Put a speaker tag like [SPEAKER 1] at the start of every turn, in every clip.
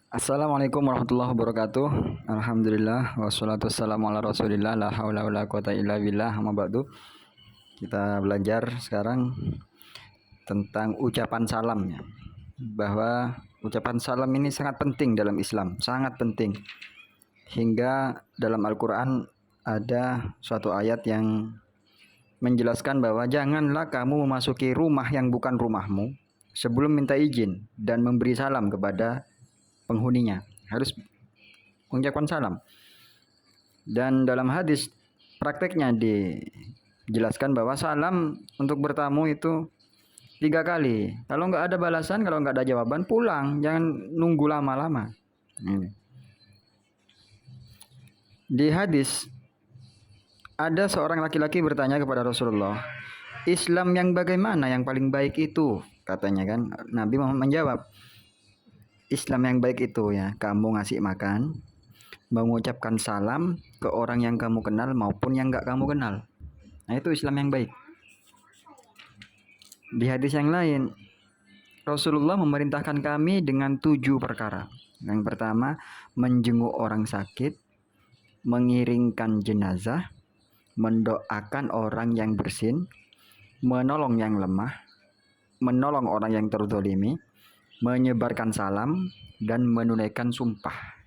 [SPEAKER 1] Assalamualaikum warahmatullahi wabarakatuh. Alhamdulillah wassalatu wassalamu ala Rasulillah la haula wala quwata illa billah. Amma ba'du. Kita belajar sekarang tentang ucapan salam ya. Bahwa ucapan salam ini sangat penting dalam Islam, sangat penting. Hingga dalam Al-Qur'an ada suatu ayat yang menjelaskan bahwa janganlah kamu memasuki rumah yang bukan rumahmu sebelum minta izin dan memberi salam kepada penghuninya. Harus mengucapkan salam. Dan dalam hadis prakteknya dijelaskan bahwa salam untuk bertamu itu 3 kali. Kalau nggak ada balasan, kalau nggak ada jawaban, pulang. Jangan nunggu lama-lama. Di hadis ada seorang laki-laki bertanya kepada Rasulullah, Islam yang bagaimana yang paling baik itu? Katanya kan. Nabi Muhammad menjawab, Islam yang baik itu ya, kamu ngasih makan, mengucapkan salam ke orang yang kamu kenal maupun yang nggak kamu kenal. Nah, itu Islam yang baik. Di hadis yang lain, Rasulullah memerintahkan kami dengan 7 perkara. Yang pertama, menjenguk orang sakit, mengiringkan jenazah, mendoakan orang yang bersin, menolong yang lemah, menolong orang yang terzolimi, menyebarkan salam, dan menunaikan sumpah.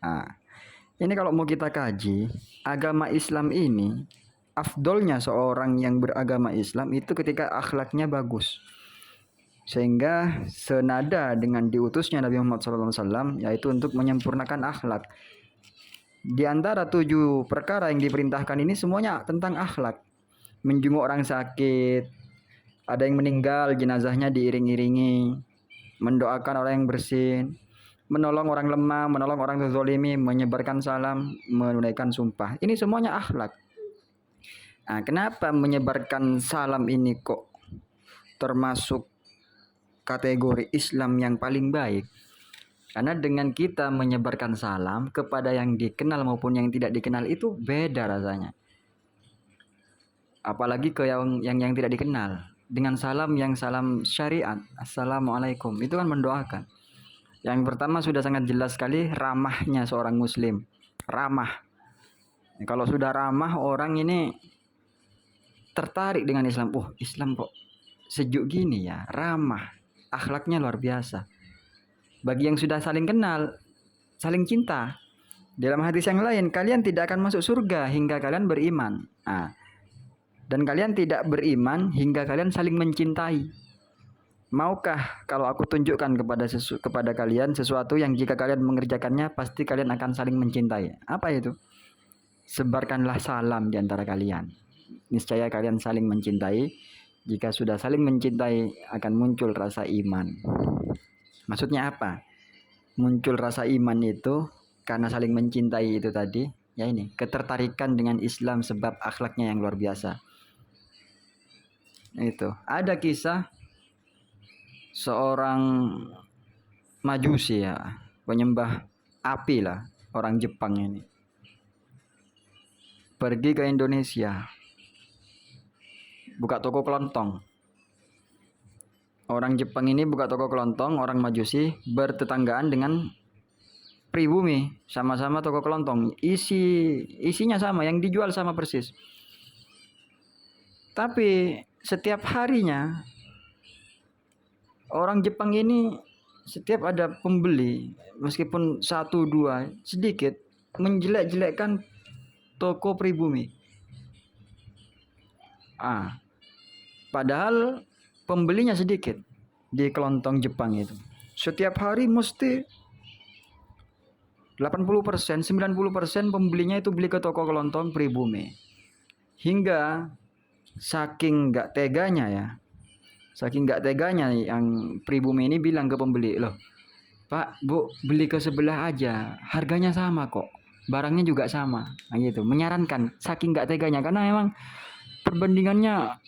[SPEAKER 1] Nah, ini kalau mau kita kaji, agama Islam ini, afdolnya seorang yang beragama Islam itu ketika akhlaknya bagus. Sehingga senada dengan diutusnya Nabi Muhammad SAW, yaitu untuk menyempurnakan akhlak. Di antara 7 perkara yang diperintahkan ini semuanya tentang akhlak. Menjenguk orang sakit, ada yang meninggal, jenazahnya diiring-iringi, mendoakan orang yang bersin, menolong orang lemah, menolong orang terzolimi, menyebarkan salam, menunaikan sumpah. Ini semuanya akhlak. Nah, kenapa menyebarkan salam ini kok termasuk kategori Islam yang paling baik? Karena dengan kita menyebarkan salam kepada yang dikenal maupun yang tidak dikenal itu beda rasanya. Apalagi ke yang tidak dikenal. Dengan salam yang salam syariat, Assalamualaikum, itu kan mendoakan. Yang pertama sudah sangat jelas sekali ramahnya seorang muslim. Ramah. Kalau sudah ramah, orang ini tertarik dengan Islam. Oh, Islam kok sejuk gini ya, ramah. Akhlaknya luar biasa. Bagi yang sudah saling kenal, saling cinta. Dalam hadis yang lain, kalian tidak akan masuk surga hingga kalian beriman. Nah, dan kalian tidak beriman hingga kalian saling mencintai. Maukah kalau aku tunjukkan kepada kalian sesuatu yang jika kalian mengerjakannya pasti kalian akan saling mencintai? Apa itu? Sebarkanlah salam di antara kalian. Niscaya kalian saling mencintai. Jika sudah saling mencintai akan muncul rasa iman. Maksudnya apa? Muncul rasa iman itu karena saling mencintai itu tadi. Ya ini, ketertarikan dengan Islam sebab akhlaknya yang luar biasa. Itu. Ada kisah seorang majusi ya, penyembah api lah, orang Jepang ini. Pergi ke Indonesia. Buka toko kelontong. Orang Jepang ini buka toko kelontong, orang majusi bertetanggaan dengan pribumi, sama-sama toko kelontong. Isinya sama, yang dijual sama persis. Tapi setiap harinya orang Jepang ini setiap ada pembeli, meskipun 1-2 sedikit, menjelek-jelekkan toko pribumi. Padahal pembelinya sedikit di kelontong Jepang itu. Setiap hari mesti 80%, 90% pembelinya itu beli ke toko kelontong pribumi. Hingga saking nggak teganya yang pribumi ini bilang ke pembeli, loh Pak, Bu, beli ke sebelah aja, harganya sama kok, barangnya juga sama. Nah gitu, menyarankan, saking nggak teganya, karena memang perbandingannya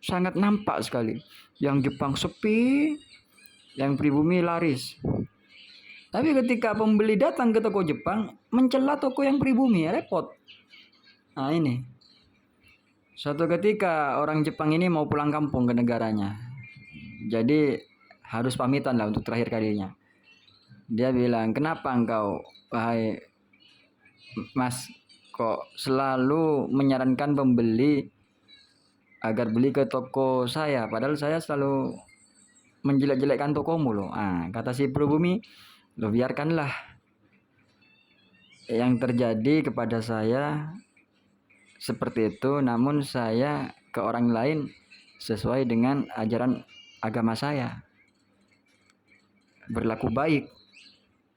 [SPEAKER 1] sangat nampak sekali. Yang Jepang sepi, yang pribumi laris. Tapi ketika pembeli datang ke toko Jepang, mencela toko yang pribumi, repot. Nah ini, suatu ketika orang Jepang ini mau pulang kampung ke negaranya. Jadi harus pamitan lah untuk terakhir kalinya. Dia bilang, kenapa engkau, wahai Mas, kok selalu menyarankan pembeli agar beli ke toko saya, padahal saya selalu menjelek-jelekkan tokomu loh. Kata si Prabumi, lo biarkanlah yang terjadi kepada saya seperti itu, namun saya ke orang lain sesuai dengan ajaran agama saya, berlaku baik.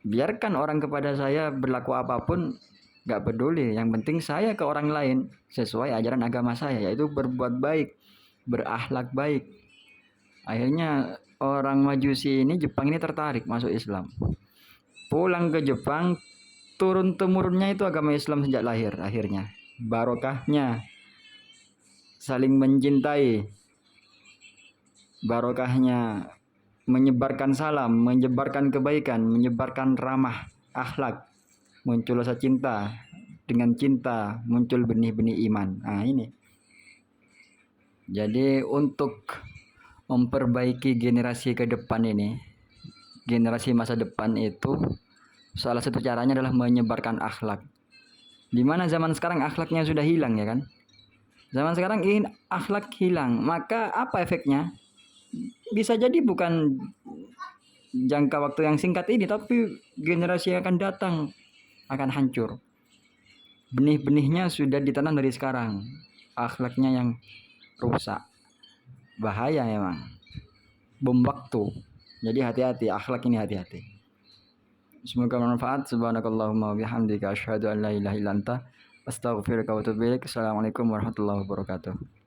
[SPEAKER 1] Biarkan orang kepada saya berlaku apapun, gak peduli. Yang penting saya ke orang lain sesuai ajaran agama saya, yaitu berbuat baik, berakhlak baik. Akhirnya orang Majusi ini, Jepang ini tertarik masuk Islam. Pulang ke Jepang, turun temurunnya itu agama Islam sejak lahir. Akhirnya barokahnya saling mencintai, barokahnya menyebarkan salam, menyebarkan kebaikan, menyebarkan ramah akhlak, muncul rasa cinta, dengan cinta muncul benih-benih iman. Ini jadi untuk memperbaiki generasi ke depan ini, generasi masa depan itu, salah satu caranya adalah menyebarkan akhlak. Dimana zaman sekarang akhlaknya sudah hilang, ya kan? Zaman sekarang ingin akhlak hilang, maka apa efeknya? Bisa jadi bukan jangka waktu yang singkat ini, tapi generasi yang akan datang akan hancur. Benih-benihnya sudah ditanam dari sekarang, akhlaknya yang rusak. Bahaya memang, bom waktu. Jadi hati-hati, akhlak ini hati-hati. Semoga bermanfaat. Subhanakallahumma bihamdika asyhadu an la ilaha illa anta astaghfiruka wa atubu ilaik. Assalamualaikum warahmatullahi wabarakatuh.